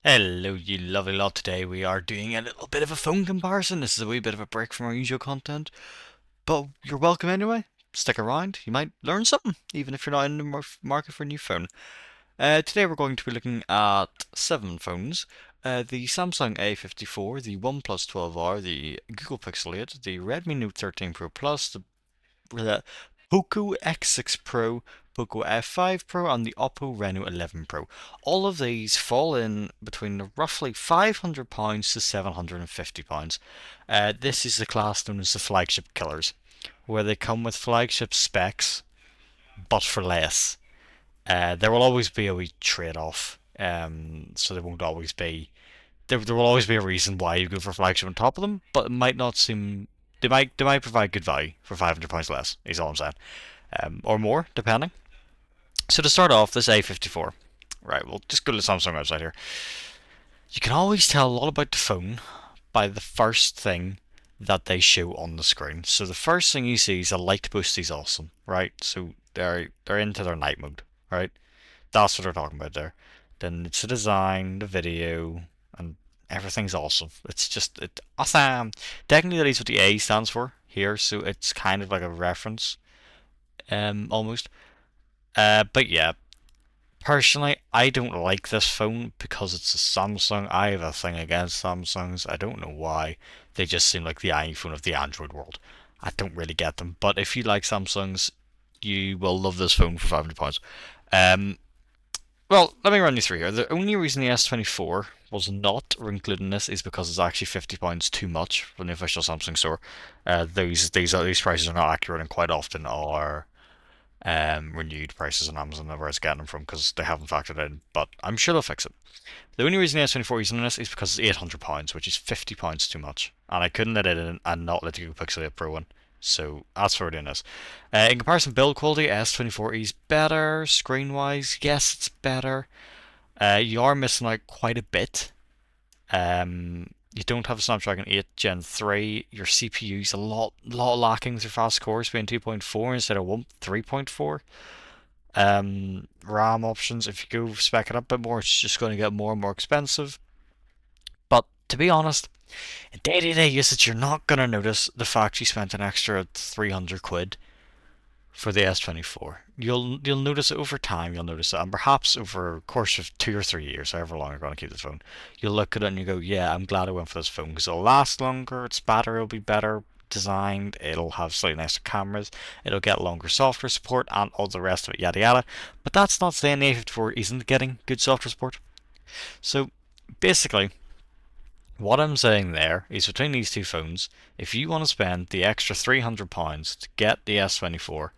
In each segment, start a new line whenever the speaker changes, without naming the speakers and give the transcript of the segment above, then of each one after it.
Hello, you lovely lot. Today we are doing a little bit of a phone comparison. This is a wee bit of a break from our usual content, but you're welcome anyway. Stick around, you might learn something, even if you're not in the market for a new phone. Today we're going to be looking at seven phones. The Samsung A54, the OnePlus 12R, the Google Pixel 8, the Redmi Note 13 Pro Plus, the Poco X6 Pro, Poco F5 Pro, and the Oppo Reno 11 Pro. All of these fall in between roughly £500 to £750. This is the class known as the Flagship Killers, where they come with flagship specs, but for less. There will always be a wee trade-off, so there won't always be there will always be a reason why you go for flagship on top of them, but it might not seem they might provide good value for £500 less. Is all I'm saying, or more depending. So to start off, this A54, right? We'll just go to the Samsung website here. You can always tell a lot about the phone by the first thing that they show on the screen. So the first thing you see is a light boost is awesome, right? So they're into their night mode, right? That's what they're talking about there. Then it's the design, the video, and everything's awesome. It's just awesome. Technically, that is what the A stands for here, so it's kind of like a reference, almost. But yeah, personally, I don't like this phone because it's a Samsung. I have a thing against Samsungs. I don't know why. They just seem like the iPhone of the Android world. I don't really get them. But if you like Samsungs, you will love this phone for £500. Um, well, let me run you through here. The only reason the S24 was not included in this is because it's actually £50 too much from the official Samsung store. These prices are not accurate and quite often are renewed prices on Amazon where it's getting them from because they haven't factored in. But I'm sure they'll fix it. The only reason the S24 is in this is because it's £800, which is £50 too much, and I couldn't let it in and not let the Google Pixel 8 Pro in. So that's why we're doing this. In comparison, build quality, S24 is better. Screen wise, yes, it's better. You are missing out quite a bit. You don't have a Snapdragon 8 Gen 3. Your CPU is a lot lacking with your fast cores being 2.4 instead of 3.4. RAM options, if you go spec it up a bit more, it's just going to get more and more expensive. But to be honest, in day-to-day usage, you're not going to notice the fact you spent an extra 300 quid for the S24. You'll notice it over time. You'll notice it, and perhaps over a course of 2 or 3 years, however long you're going to keep this phone, you'll look at it and you go, "Yeah, I'm glad I went for this phone because it'll last longer. Its battery will be better designed. It'll have slightly nicer cameras. It'll get longer software support and all the rest of it, yada yada." But that's not saying the A54 isn't getting good software support. So basically, what I'm saying there is between these two phones, if you want to spend the extra £300 to get the S24,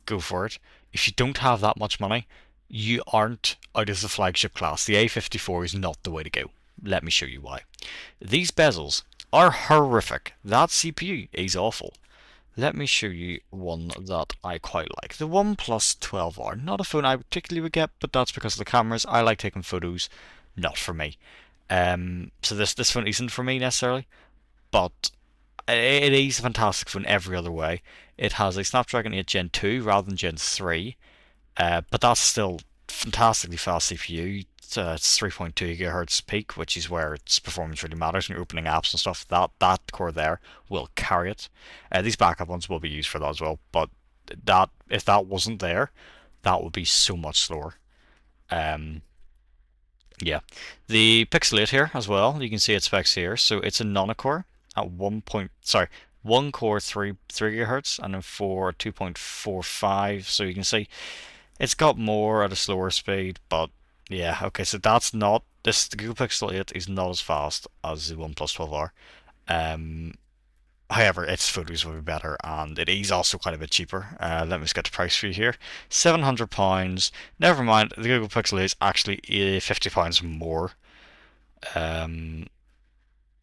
go for it. If you don't have that much money, you aren't out of the flagship class. The A54 is not the way to go. Let me show you why. These bezels are horrific. That CPU is awful. Let me show you one that I quite like. The OnePlus 12R. Not a phone I particularly would get, but that's because of the cameras. I like taking photos. Not for me. So this phone isn't for me necessarily, but it is a fantastic phone every other way. It has a Snapdragon 8 Gen 2 rather than Gen 3, but that's still fantastically fast CPU. It's 3.2 gigahertz peak, which is where its performance really matters when you're opening apps and stuff. That core there will carry it. These backup ones will be used for that as well, but that if that wasn't there, that would be so much slower. Um, yeah, the Pixel 8 here as well. You can see its specs here. So it's a nano-core at one core three gigahertz, and then four 2.45. So you can see it's got more at a slower speed. But yeah, okay. So that's not this. The Google Pixel 8 is not as fast as the OnePlus 12R. Um, However, its photos will be better, and it is also quite a bit cheaper. Let me just get the price for you here: £700. Never mind, the Google Pixel is actually £50 more. Um,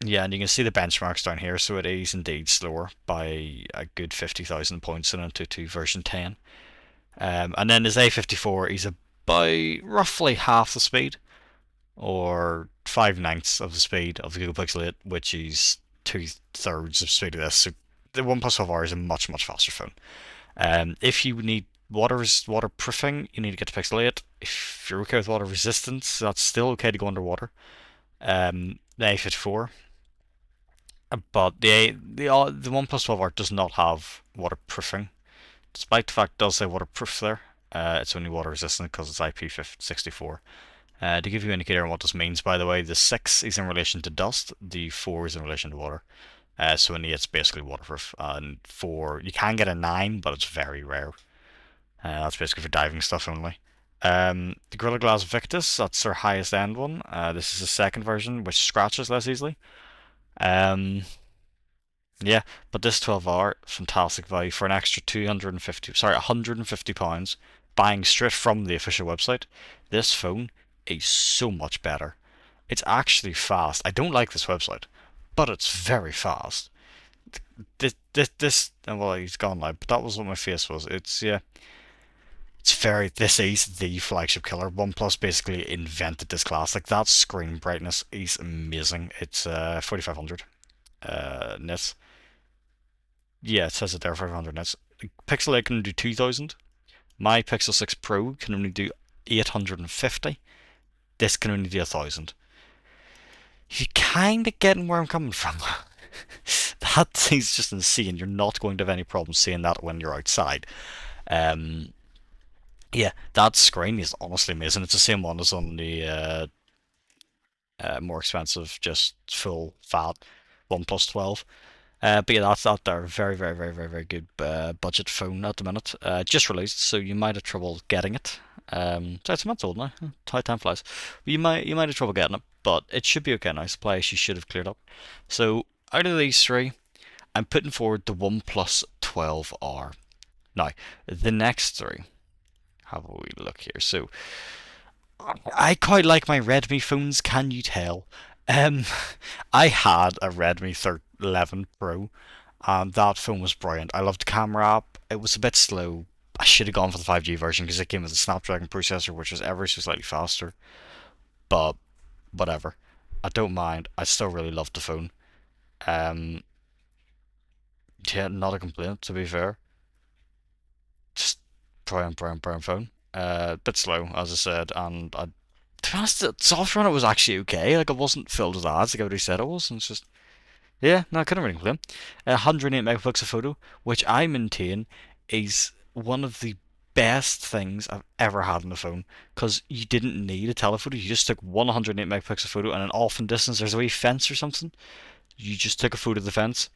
yeah, and you can see the benchmarks down here, so it is indeed slower by a good 50,000 points in Antutu version 10. And then this A54 is about roughly half the speed, or 5/9 of the speed of the Google Pixel 8, which is 2/3 of the speed of this. So the OnePlus 12R is a much faster phone. If you need Waterproofing, you need to get to Pixel 8. If you're okay with water resistance, that's still okay to go underwater. The A54, but the OnePlus 12R does not have waterproofing, despite the fact it does say waterproof there. It's only water resistant because it's IP64. To give you an indicator on what this means, by the way, the 6 is in relation to dust, the 4 is in relation to water. So an 8 is basically waterproof, and 4 you can get a 9, but it's very rare. That's basically for diving stuff only. The Gorilla Glass Victus, that's their highest end one. This is the second version, which scratches less easily. Um, yeah, but this 12R, fantastic value for an extra 150 pounds, buying straight from the official website. This phone is so much better. It's actually fast. I don't like this website, but it's very fast. Well, he's gone now, but that was what my face was. This is the flagship killer. OnePlus basically invented this class. Like, that screen brightness is amazing. It's 4500 nits. Yeah, it says it there, 500 nits. Pixel 8 can do 2000. My Pixel 6 Pro can only do 850. This can only do 1000. You're kind of getting where I'm coming from. That thing's just insane. You're not going to have any problem seeing that when you're outside. Yeah, that screen is honestly amazing. It's the same one as on the more expensive, just full fat OnePlus 12. But yeah, that's out there. Very, very, very, very, very good budget phone at the minute. Just released, so you might have trouble getting it. So it's a month old now. How time flies. You might have trouble getting it, but it should be okay now. Supply issues should have cleared up. So out of these three, I'm putting forward the OnePlus 12R. Now, the next three. Have a wee look here. So I quite like my Redmi phones. Can you tell? Um, I had a Redmi 11 Pro, and that phone was brilliant. I loved the camera app. It was a bit slow. I should have gone for the 5G version because it came with a Snapdragon processor, which was ever so slightly faster. But whatever, I don't mind. I still really loved the phone. Um, yeah, not a complaint to be fair. Just brilliant phone. Bit slow, as I said, and to be honest, the software on it was actually okay. Like, it wasn't filled with ads like everybody said it was. And it's just, yeah, no, I couldn't really complain. 108 megapixel photo, which I maintain is one of the best things I've ever had on the phone, because you didn't need a telephoto. You just took one 108 megapixel photo, and an off in distance, there's a wee fence or something. You just took a photo of the fence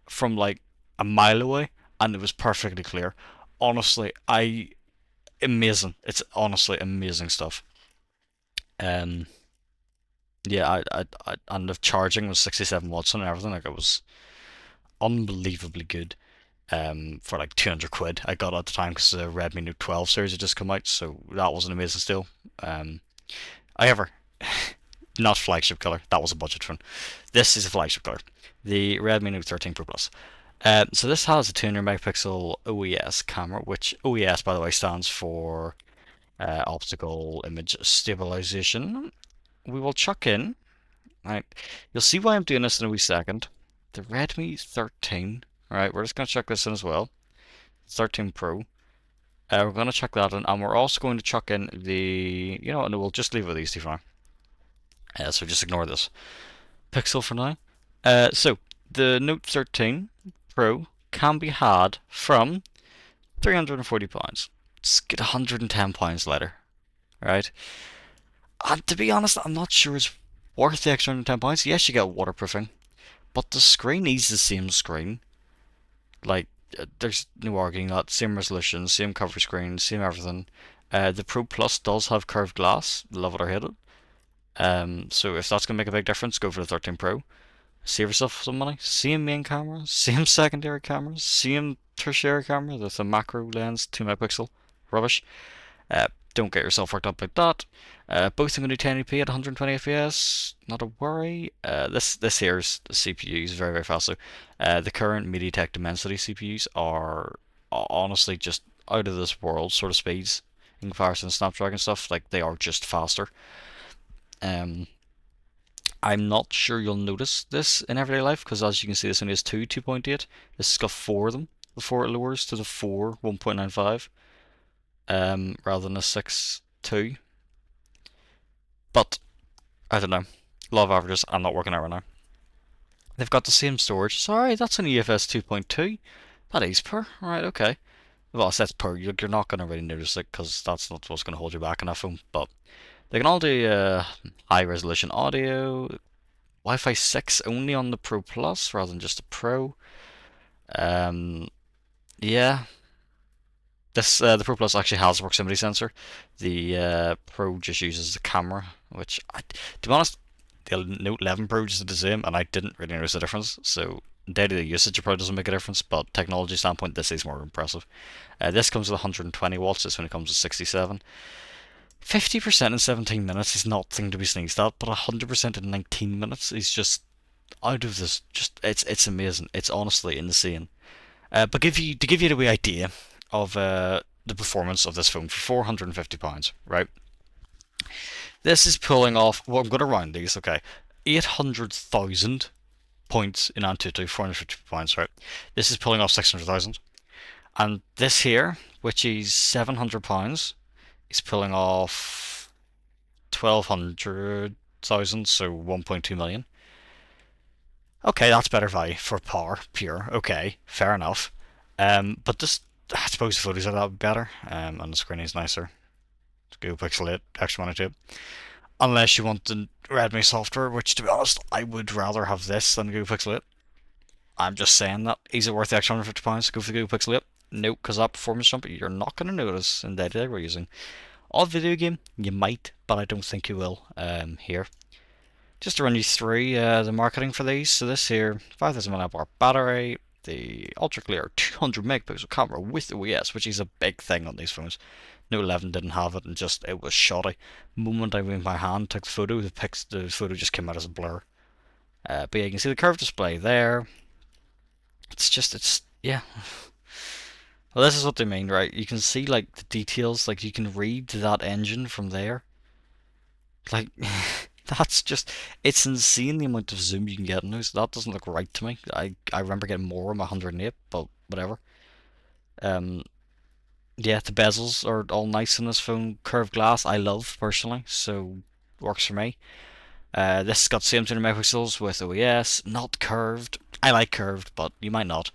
from like a mile away, and it was perfectly clear. Honestly, amazing. It's honestly amazing stuff. Um, yeah, and the charging was 67 watts and everything. Like, it was unbelievably good. For like 200 quid, I got it at the time because the Redmi Note 12 series had just come out, so that was an amazing steal. However, not flagship killer. That was a budget phone. This is a flagship killer. The Redmi Note 13 Pro Plus. So this has a 200 megapixel OES camera, which OES, by the way, stands for optical image stabilization. We will chuck in. Right, you'll see why I'm doing this in a wee second. The Redmi 13. All right, we're just gonna chuck this in as well. 13 Pro. We're gonna chuck that in, and we're also going to chuck in the. You know what? No, we'll just leave it with these two for now. So just ignore this Pixel for now. So the Note 13 Pro can be had from £340. Let's get £110 later. Right? And to be honest, I'm not sure it's worth the extra £110. Yes, you get waterproofing, but the screen is the same screen. Like, there's no arguing that. Same resolution, same cover screen, same everything. The Pro Plus does have curved glass. Love it or hate it. So if that's gonna make a big difference, go for the 13 Pro. Save yourself some money. Same main camera, same secondary cameras, same tertiary camera with a macro lens, 2 megapixel. Rubbish. Don't get yourself worked up like that. Both are going to do 1080p at 120 FPS. Not a worry. This here's the CPU is very, very fast. So the current MediaTek Dimensity CPUs are honestly just out of this world sort of speeds in comparison to Snapdragon stuff. Like, they are just faster. I'm not sure you'll notice this in everyday life, because as you can see, this only has two 2.8. This has got four of them before it lowers to the 4 1.95. rather than a 6.2. But I don't know. Law of averages. I'm not working out right now. They've got the same storage. Sorry, that's an EFS 2.2. That is per. Right, okay. Well, it says per. You're not going to really notice it because that's not what's going to hold you back on that phone. But they can all do high resolution audio. Wi-Fi 6 only on the Pro Plus rather than just the Pro. Um, yeah. The Pro Plus actually has a proximity sensor. The Pro just uses the camera, which, to be honest, the Note 11 Pro just did the same, and I didn't really notice the difference. So day-to-day usage, it probably doesn't make a difference, but technology standpoint, this is more impressive. This comes with 120 watts. This one comes with 67. 50% in 17 minutes is nothing to be sneezed at, but 100% in 19 minutes is just out of this. Just it's amazing. It's honestly insane. But to give you the wee idea of the performance of this phone for £450, right? This is pulling off. Well, I'm going to round these, okay? 800,000 points in Antutu, £450, right? This is pulling off 600,000, and this here, which is £700, is pulling off 1,200,000, so 1.2 million. Okay, that's better value for power, pure. Okay, fair enough. But this, I suppose the photos are that better, and the screen is nicer. Google Pixel 8, extra money too. Unless you want the Redmi software, which to be honest, I would rather have this than Google Pixel 8. I'm just saying that. Is it worth the extra £150 to go for the Google Pixel 8? Nope, because that performance jump you're not going to notice in day-to-day we're using. On video game, you might, but I don't think you will here. Just to run you through the marketing for these. So this here, 5,000 mAh battery, the ultra clear 200 megapixel camera with OES, which is a big thing on these phones. Note 11 didn't have it, and just it was shoddy. The moment I moved my hand, took the photo, the photo just came out as a blur. But yeah, you can see the curved display there. It's yeah. Well, this is what they mean, right? You can see like the details, like you can read that engine from there. Like that's just it's insane the amount of zoom you can get in those. That doesn't look right to me. I remember getting more on my 108, but whatever. Um, yeah, the bezels are all nice in this phone. Curved glass, I love personally, so works for me. This has got same 200 megapixels with OES, not curved. I like curved, but you might not.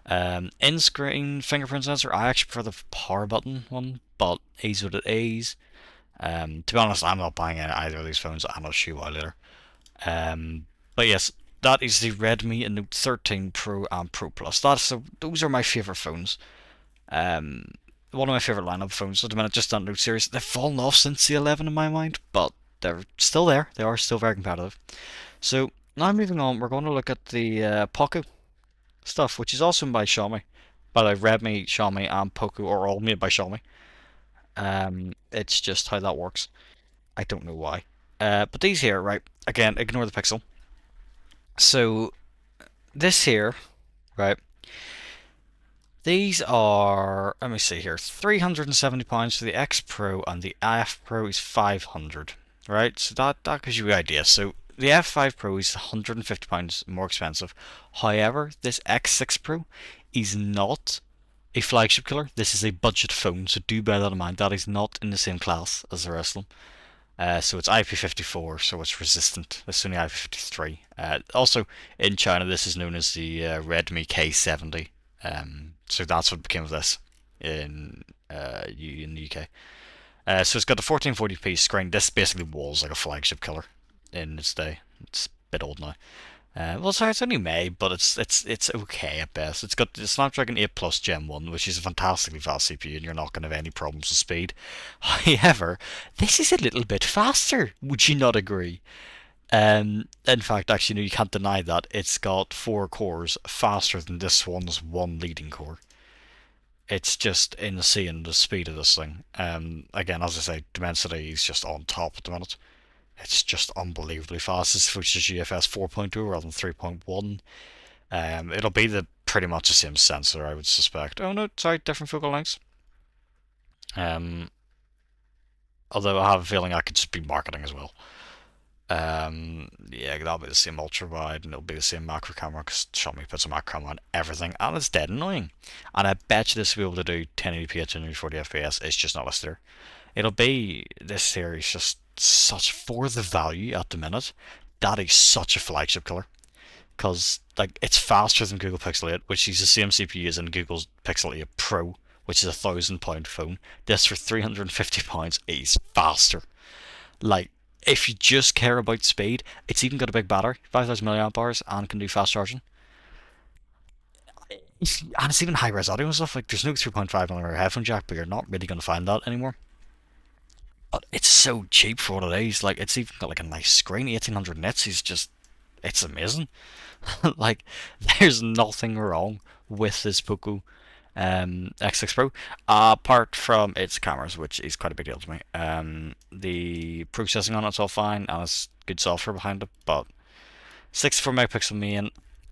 In-screen fingerprint sensor, I actually prefer the power button one, but ease what it is. To be honest, I'm not buying either of these phones, and I'll show you why later. But yes, that is the Redmi Note 13 Pro and Pro Plus. Those are my favourite phones. One of my favourite lineup phones at the minute, just on Note series. They've fallen off since the 11 in my mind, but they're still there. They are still very competitive. So now moving on, we're going to look at the Poco stuff, which is also by Xiaomi. By the way, Redmi, Xiaomi, and Poco are all made by Xiaomi. It's just how that works. I don't know why. But these here, right? Again, ignore the Pixel. So this here, right? These are, let me see here, £370 for the X Pro, and the F Pro is 500, right? So that gives you an idea. So the F5 Pro is £150 more expensive. However, this X6 Pro is not a flagship killer. This is a budget phone, so do bear that in mind. That is not in the same class as the rest of them. So it's IP54, so it's resistant. This is only IP53. Also, in China, this is known as the Redmi K70. So that's what became of this in the UK. So it's got the 1440p screen. This basically was like a flagship killer in its day. It's a bit old now. Well, sorry, it's only May, but it's okay at best. It's got the Snapdragon 8 Plus Gen 1, which is a fantastically fast CPU, and you're not going to have any problems with speed. However, this is a little bit faster. Would you not agree? In fact, actually, no, you can't deny that. It's got 4 cores faster than this one's one leading core. It's just insane, the speed of this thing. Again, as I say, Dimensity is just on top at the minute. It's just unbelievably fast. This features UFS 4.2 rather than 3.1. It'll be pretty much the same sensor, I would suspect. Oh no, sorry, different focal lengths. Although I have a feeling I could just be marketing as well. Yeah, that'll be the same ultra wide, and it'll be the same macro camera because Xiaomi puts a macro camera on everything, and it's dead annoying. And I bet you this will be able to do 1080p at 240 FPS. It's just not listed there. It'll be this series just such for the value at the minute. That is such a flagship killer because like it's faster than Google Pixel 8, which is the same CPU as in Google's Pixel 8 Pro, which is £1,000 phone. This for £350 is faster. Like, if you just care about speed, it's even got a big battery, 5,000 milliamp hours, and can do fast charging. And it's even high res audio and stuff. Like, there's no 3.5mm headphone jack, but you're not really going to find that anymore. But it's so cheap for what it is. Like, it's even got like a nice screen. 1800 nits is just, it's amazing. Like, there's nothing wrong with this Poco X6 Pro, apart from its cameras, which is quite a big deal to me. The processing on it's all fine, and it's good software behind it, but 64 megapixel main,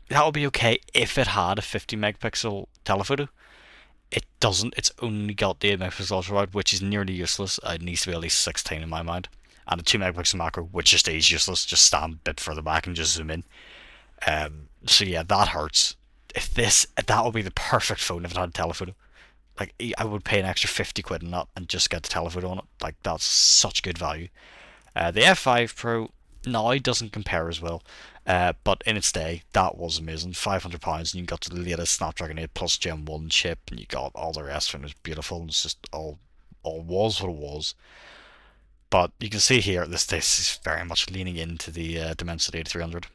that would be okay if it had a 50 megapixel telephoto. It doesn't. It's only got the 8 megapixel ultra wide, which is nearly useless. It needs to be at least 16 in my mind, and a 2 megapixel macro, which just is useless. Just stand a bit further back and just zoom in. So yeah, that hurts. If this, that would be the perfect phone if it had a telephoto. Like, I would pay an extra 50 quid on that and just get the telephoto on it. Like, that's such good value. The F5 Pro now doesn't compare as well, but in its day, that was amazing. £500, and you got the latest Snapdragon 8 Plus Gen 1 chip, and you got all the rest, and it was beautiful. And it's just all was what it was. But you can see here, this is very much leaning into the Dimensity 8300.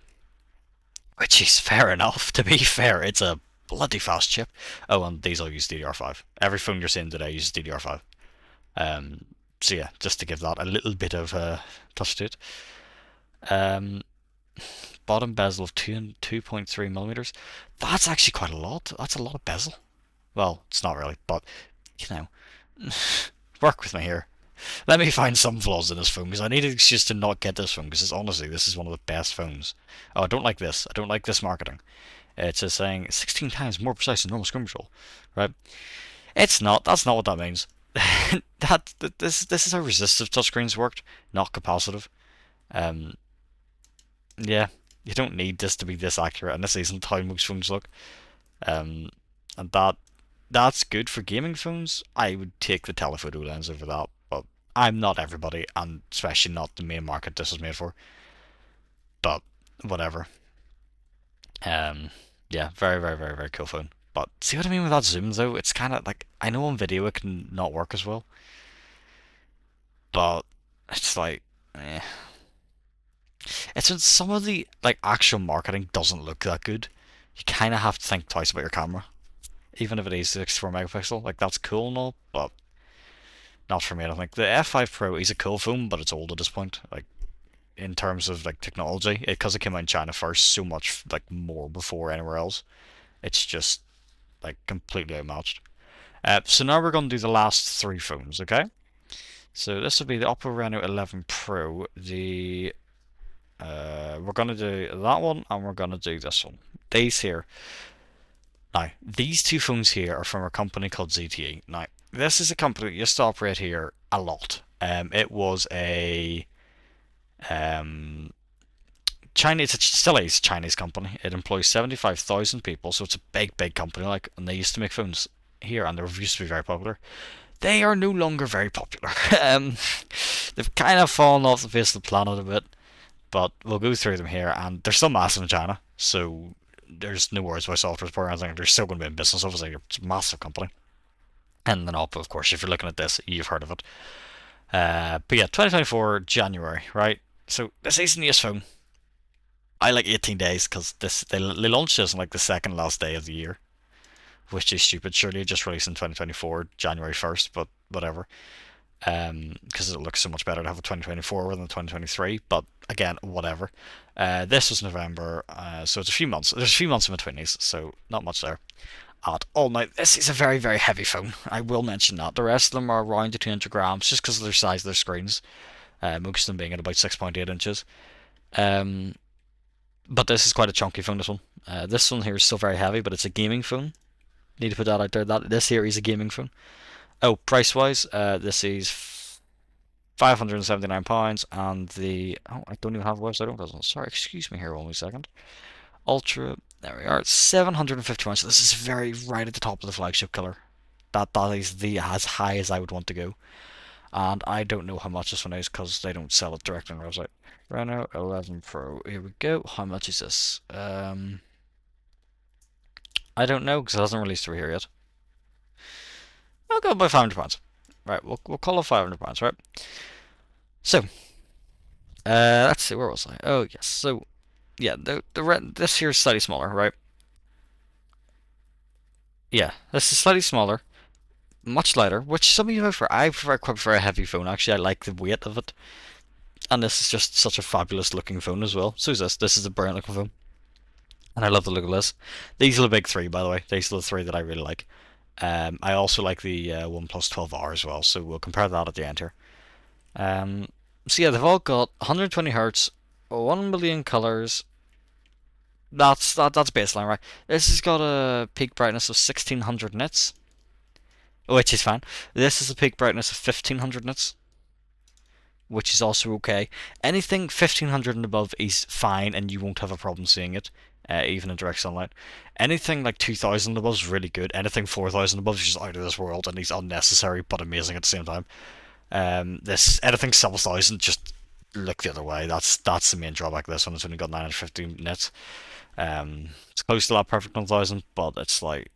Which is fair enough, to be fair. It's a bloody fast chip. Oh, and these all use DDR5. Every phone you're seeing today uses DDR5. Um, so yeah, just to give that a little bit of touch to it. Um, Bottom bezel of 2.3 millimeters. That's actually quite a lot. That's a lot of bezel. Well, it's not really, but you know, work with me here. Let me find some flaws in this phone because I need an excuse to not get this phone because honestly, this is one of the best phones. Oh, I don't like this. I don't like this marketing. It's just saying 16 times more precise than normal screen control, right? It's not. That's not what that means. This is how resistive touchscreens worked, not capacitive. Um, yeah, you don't need this to be this accurate, and this isn't how most phones look. Um, and that's good for gaming phones. I would take the telephoto lens over that, but I'm not everybody, and especially not the main market this was made for. But whatever. Um, yeah, very, very, very, very cool phone. But see what I mean with that zoom though? It's kind of like I know on video it can not work as well, but it's like, eh. It's when some of the like actual marketing doesn't look that good. You kind of have to think twice about your camera, even if it is 64 megapixel. Like that's cool and all, but not for me. I don't think the F5 Pro is a cool phone, but it's old at this point. Like in terms of like technology, because it came out in China first, so much like more before anywhere else. It's just like completely outmatched. So now we're going to do the last three phones, okay? So this will be the Oppo Reno 11 Pro. We're going to do that one, and we're going to do this one. These here. Now, these two phones here are from a company called ZTE. Now, this is a company that used to operate here a lot. It was a Chinese. It still is a Chinese company. It employs 75,000 people, so it's a big, big company. Like, and they used to make phones here, and they used to be very popular. They are no longer very popular. They've kind of fallen off the face of the planet a bit, but we'll go through them here, and they're still massive in China, so there's no worries about software support or anything. They're still going to be in business. Obviously, it's a massive company. And then Oppo, of course, if you're looking at this, you've heard of it. But yeah, 2024 January, right? So this is the newest phone. I like 18 days because they launched this on like the second last day of the year, which is stupid. Surely it just released in 2024 January 1st, but whatever. Because it looks so much better to have a 2024 rather than 2023. But again, whatever. This was November, so it's a few months. There's a few months in between these, so not much there at all. Now, this is a very, very heavy phone. I will mention that. The rest of them are around the 200 grams just because of their size of their screens. Most of them being at about 6.8 inches. But this is quite a chunky phone, this one. This one here is still very heavy, but it's a gaming phone. Need to put that out there. This here is a gaming phone. Oh, price wise, this is £579, and the I don't even have a website open. Sorry, excuse me here, one second. Ultra, there we are, 751. So this is very right at the top of the flagship killer. That is the as high as I would want to go, and I don't know how much this one is because they don't sell it directly on their website. Reno 11 Pro. Here we go. How much is this? I don't know because it hasn't released over here yet. I'll go by £500. Right, we'll call it £500, right? So, let's see, where was I? Oh yes, so yeah, this here is slightly smaller, right? Yeah, this is slightly smaller, much lighter, which some of you prefer. I prefer a heavy phone. Actually, I like the weight of it, and this is just such a fabulous looking phone as well. So is this. This is a brilliant looking phone, and I love the look of this. These are the big three, by the way. These are the three that I really like. I also like the OnePlus 12R as well, so we'll compare that at the end here. So yeah, they've all got 120 hertz, 1 million colors. That's baseline, right? This has got a peak brightness of 1600 nits, which is fine. This is a peak brightness of 1500 nits, which is also okay. Anything 1500 and above is fine, and you won't have a problem seeing it, even in direct sunlight. Anything like 2000 above is really good. Anything 4000 above is just out of this world, and is unnecessary but amazing at the same time. This anything 7000, just look the other way. That's the main drawback of this one. It's only got 950 nits. It's close to that perfect 1000, but it's like,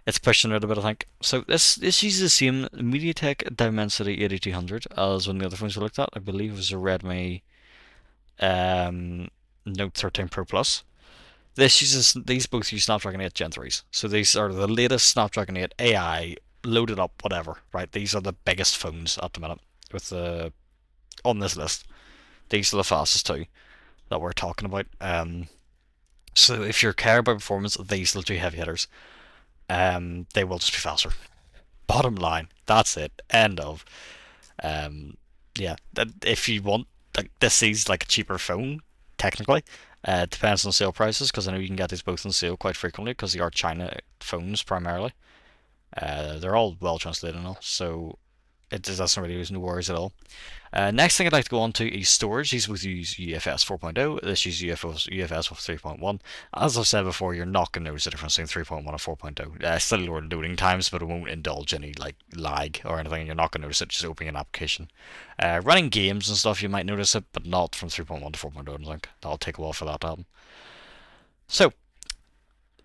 it's pushing it a bit, I think. So this uses the same MediaTek Dimensity 8200 as one of the other phones we looked at. I believe it was a Redmi Note 13 Pro Plus. These both use Snapdragon 8 Gen 3s. So these are the latest Snapdragon 8 AI loaded up, whatever. Right? These are the biggest phones at the minute with the on this list. These are the fastest two that we're talking about. So if you care about performance, these are the two heavy hitters. They will just be faster. Bottom line, that's it. End of. Yeah, if you want, like, this is like a cheaper phone, technically. It depends on sale prices, because I know you can get these both on sale quite frequently, because they are China phones primarily. They're all well translated and all, so that's not really no worries at all. Next thing I'd like to go on to is storage. These both use UFS 4.0. This uses UFS 3.1. As I've said before, you're not going to notice the difference between 3.1 and 4.0. Still lower loading times, but it won't indulge any like lag or anything. You're not going to notice it just opening an application. Running games and stuff, you might notice it, but not from 3.1 to 4.0. I think that'll take a while for that to happen. So,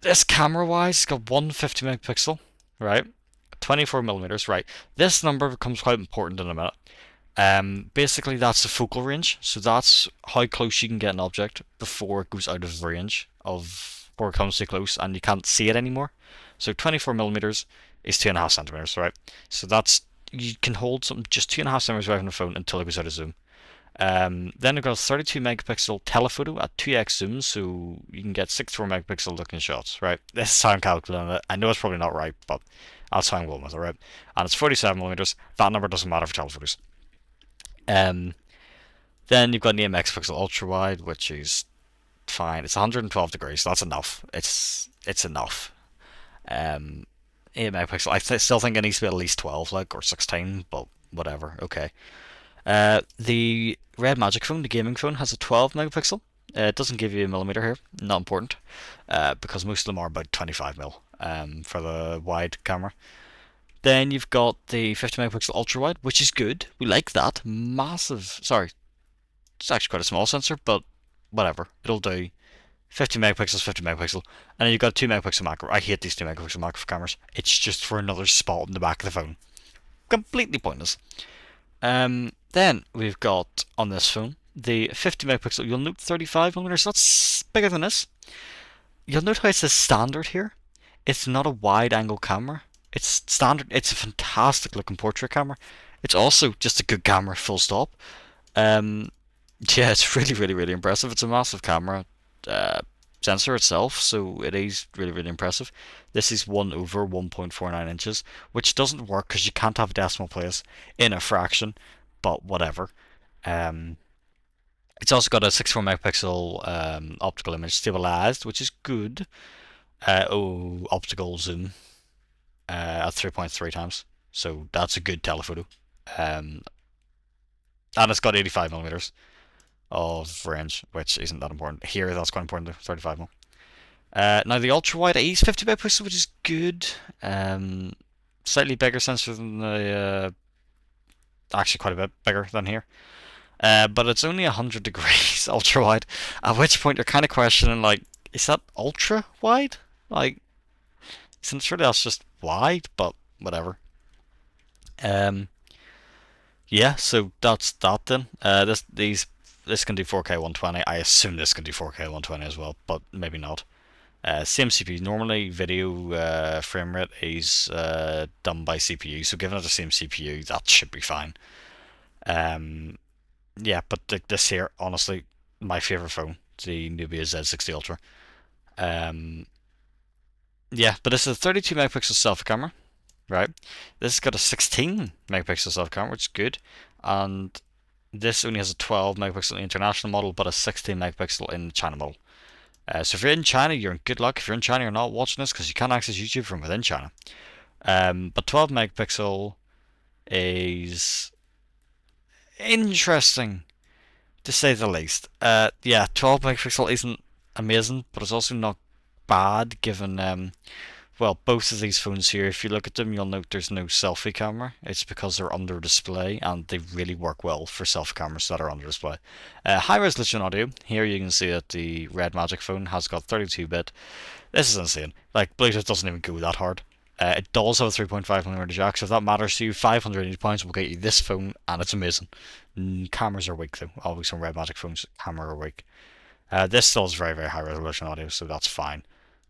this camera-wise, it's got 150 megapixel, right? 24 millimeters, right? This number becomes quite important in a minute. Basically, that's the focal range, so that's how close you can get an object before it goes out of range of before it comes too close and you can't see it anymore. So 24 millimeters is 2.5 centimeters, right? So that's you can hold something just 2.5 centimeters away from the phone until it goes out of zoom. Then we've got a 32 megapixel telephoto at 2x zoom, so you can get 64 megapixel looking shots, right? This is how I'm calculating it. I know it's probably not right, but that's how I'm going with it, right? And it's 47 millimeters. That number doesn't matter for telephotos. Then you've got an 8 megapixel ultra wide, which is fine. It's 112 degrees, so that's enough. It's enough. 8 megapixel. I still think it needs to be at least 12, like, or 16, but whatever. Okay. The RedMagic phone, the gaming phone, has a 12 megapixel. It doesn't give you a millimeter here, not important, because most of them are about 25 mil for the wide camera. Then you've got the 50 megapixel ultra wide, which is good. We like that. Massive. Sorry, it's actually quite a small sensor, but whatever, it'll do. 50 megapixels, 50 megapixel, and then you've got a 2 megapixel macro. I hate these 2 megapixel macro cameras. It's just for another spot in the back of the phone. Completely pointless. Then we've got on this phone the 50 megapixel. You'll note 35 millimeters. That's bigger than this. You'll note how it says standard here. It's not a wide angle camera. It's standard. It's a fantastic looking portrait camera. It's also just a good camera, full stop. Yeah, it's really impressive. It's a massive camera sensor itself, so it is really impressive. This is 1 over 1.49 inches, which doesn't work because you can't have a decimal place in a fraction, but whatever. It's also got a 64 megapixel optical image stabilized, which is good. Optical zoom at 3.3 times, so that's a good telephoto. Um, and it's got 85 millimeters of range, which isn't that important. Here, that's quite important though, 35 mm. Now the ultra wide is 50 megapixels, which is good. Slightly bigger sensor than the actually quite a bit bigger than here. But it's only 100 degrees ultra wide. At which point you're kind of questioning, like, is that ultra wide? Like, since really that's just wide, but whatever. Um, yeah, so that's that then. This can do 4K 120. I assume this can do 4K 120 as well, but maybe not. Same CPU. Normally, video frame rate is done by CPU, so given it the same CPU, that should be fine. Yeah, but this here, honestly, my favorite phone, the Nubia Z60 Ultra. Um, yeah, but this is a 32 megapixel selfie camera, right? This has got a 16 megapixel selfie camera, which is good, and this only has a 12 megapixel international model, but a 16 megapixel in the China model. So if you're in China, you're in good luck. If you're in China, you're not watching this because you can't access YouTube from within China. But 12 megapixel is interesting to say the least. Yeah, 12 megapixel isn't amazing, but it's also not bad given well, both of these phones here, if you look at them, you'll note there's no selfie camera. It's because they're under display, and they really work well for selfie cameras that are under display. High resolution audio. Here you can see that the RedMagic phone has got 32-bit. This is insane. Like, Bluetooth doesn't even go that hard. It does have a 3.5mm jack, so if that matters to you, £580 will get you this phone, and it's amazing. Cameras are weak though. Always on RedMagic phones, camera are weak. This still has very, very high resolution audio, so that's fine.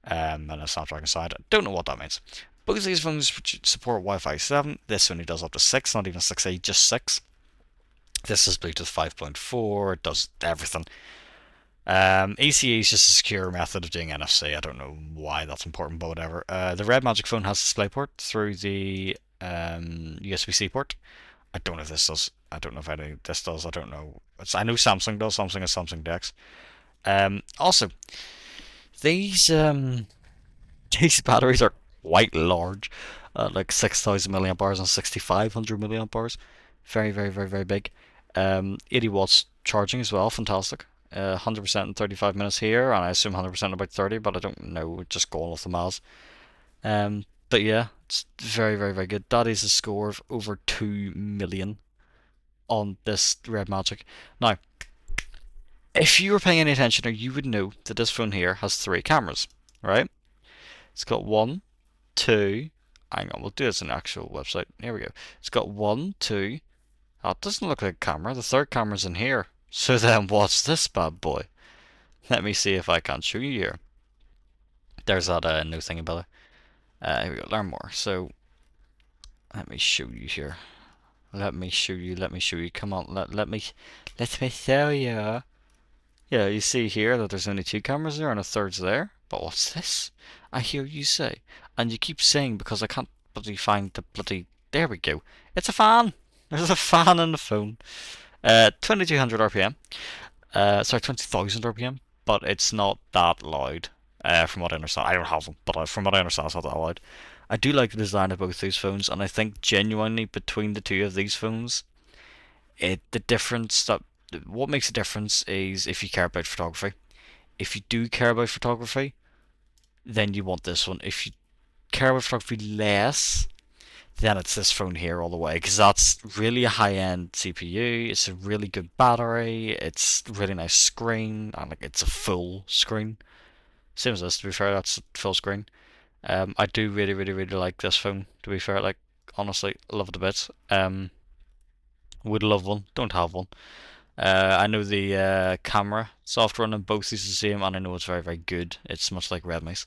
And a Snapdragon side. I don't know what that means. Both of these phones support Wi-Fi 7. This only does up to 6, not even 6E, just 6. This is Bluetooth 5.4. It does everything. ACE is just a secure method of doing NFC. I don't know why that's important, but whatever. The RedMagic phone has DisplayPort through the USB-C port. I don't know if this does. I don't know if any this does. I don't know. I know Samsung does. Samsung has Samsung DeX. Also, these these batteries are quite large, like 6,000 milliamp hours and 6,500 milliamp hours. Very, very, very, very big. 80 watts charging as well. Fantastic. 100% in 35 minutes here, and I assume 100% in about 30, but I don't know. Just going off the miles. But yeah, it's very, very, very good. That is a score of over 2 million on this RedMagic. Now, if you were paying any attention, you would know that this phone here has 3 cameras, right? It's got 1, 2. Hang on, we'll do this in the actual website. Here we go. It's got 1, 2. Oh, it doesn't look like a camera. The third camera's in here. So then, what's this bad boy? Let me see if I can show you here. There's that new thing about it. Here we go. Learn more. So let me show you here. Let me show you. Let me show you. Come on. Let me show you. Yeah, you see here that there's only 2 cameras there and a third's there. But what's this? I hear you say. And you keep saying because I can't bloody find the bloody... There we go. It's a fan! There's a fan in the phone. 2200 RPM. Sorry, 20,000 RPM. But it's not that loud. From what I understand. I don't have them, but from what I understand, it's not that loud. I do like the design of both these phones, and I think genuinely between the two of these phones, the difference that... What makes a difference is if you care about photography. If you do care about photography, then you want this one. If you care about photography less, then it's this phone here all the way, because that's really a high-end CPU. It's a really good battery. It's a really nice screen, and like it's a full screen. Same as this, to be fair. That's a full screen. I do really, really, really like this phone. To be fair, like honestly, love it a bit. Would love one. Don't have one. I know the camera software on both is the same, and I know it's very, very good. It's much like Redmi's.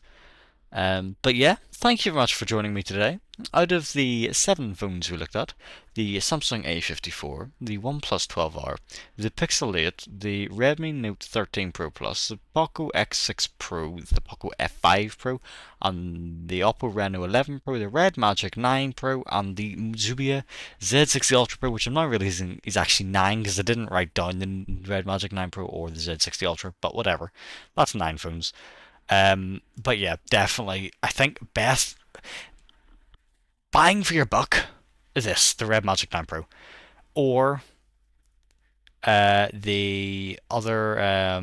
But yeah, thank you very much for joining me today. Out of the 7 phones we looked at, the Samsung A54, the OnePlus 12R, the Pixel 8, the Redmi Note 13 Pro Plus, the Poco X6 Pro, the Poco F5 Pro, and the Oppo Reno 11 Pro, the RedMagic 9 Pro, and the Nubia Z60 Ultra Pro, which I'm not realizing is actually 9 because I didn't write down the RedMagic 9 Pro or the Z60 Ultra, but whatever. That's 9 phones. But yeah, definitely, I think best bang for your buck. the RedMagic 9 Pro, or the other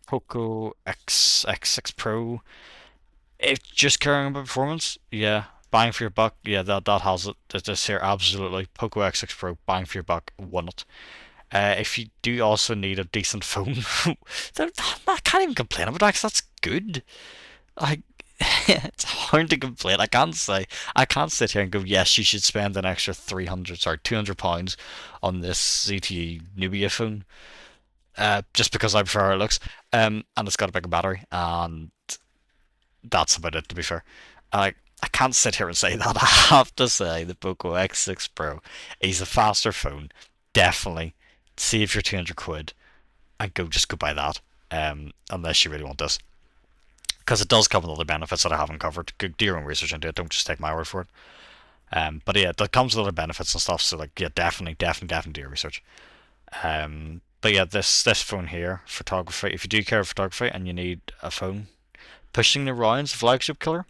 Poco X6 Pro. If just caring about performance, yeah, bang for your buck, yeah, that has it. This here, absolutely. Poco X6 Pro, bang for your buck, won it. If you do also need a decent phone, I can't even complain about that 'cause that's good. Like, it's hard to complain. I can't sit here and go, yes, you should spend an extra 300, sorry, £200 on this ZTE Nubia phone, just because I prefer how it looks. And it's got a bigger battery, and that's about it. To be fair, I can't sit here and say that. I have to say the Poco X6 Pro is a faster phone. Definitely save your 200 quid and go buy that. Unless you really want this, because it does come with other benefits that I haven't covered. Go do your own research into it. Don't just take my word for it. But yeah, that comes with other benefits and stuff. So like, yeah, definitely do your research. But yeah, this phone here, photography. If you do care about photography and you need a phone pushing the rounds, Flagship Killer.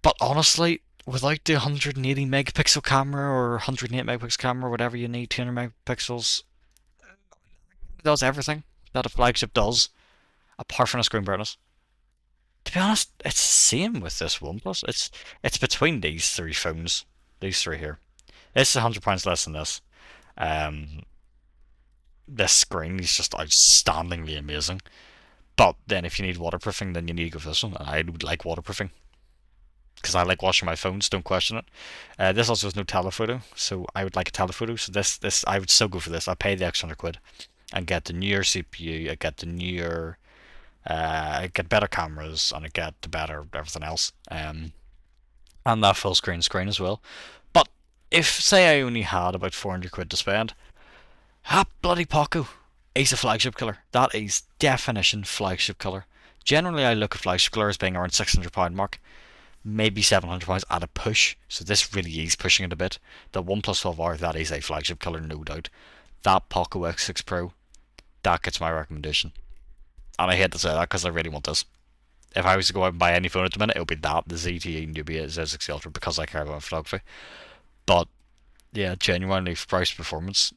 But honestly, without the 180 megapixel camera or 108 megapixel camera, whatever you need, 200 megapixels, it does everything that a flagship does, apart from the screen brightness. To be honest, it's the same with this OnePlus. It's between these three phones, these three here. This is £100 less than this. Um, this screen is just outstandingly amazing. But then, if you need waterproofing, then you need to go for this one. I would like waterproofing because I like washing my phones. Don't question it. This also has no telephoto, so I would like a telephoto. So this I would still go for this. I pay the extra 100 quid and get the newer CPU. I get the newer. I get better cameras and I get the better everything else. And that full screen as well. But if say I only had about 400 quid to spend, bloody Poco is a flagship killer. That is definition flagship killer. Generally, I look at flagship killer as being around £600 mark, maybe £700 at a push. So this really is pushing it a bit. The OnePlus 12R, that is a flagship killer, no doubt. That Poco X6 Pro, that gets my recommendation. And I hate to say that because I really want this. If I was to go out and buy any phone at the minute, it would be that, the ZTE Nubia Z60 Ultra, because I care about photography. But yeah, genuinely, for price performance,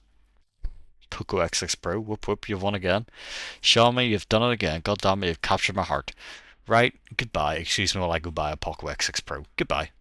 Poco X6 Pro, whoop whoop, you've won again. Xiaomi, you've done it again. God damn it, you've captured my heart. Right, goodbye. Excuse me while I go buy a Poco X6 Pro. Goodbye.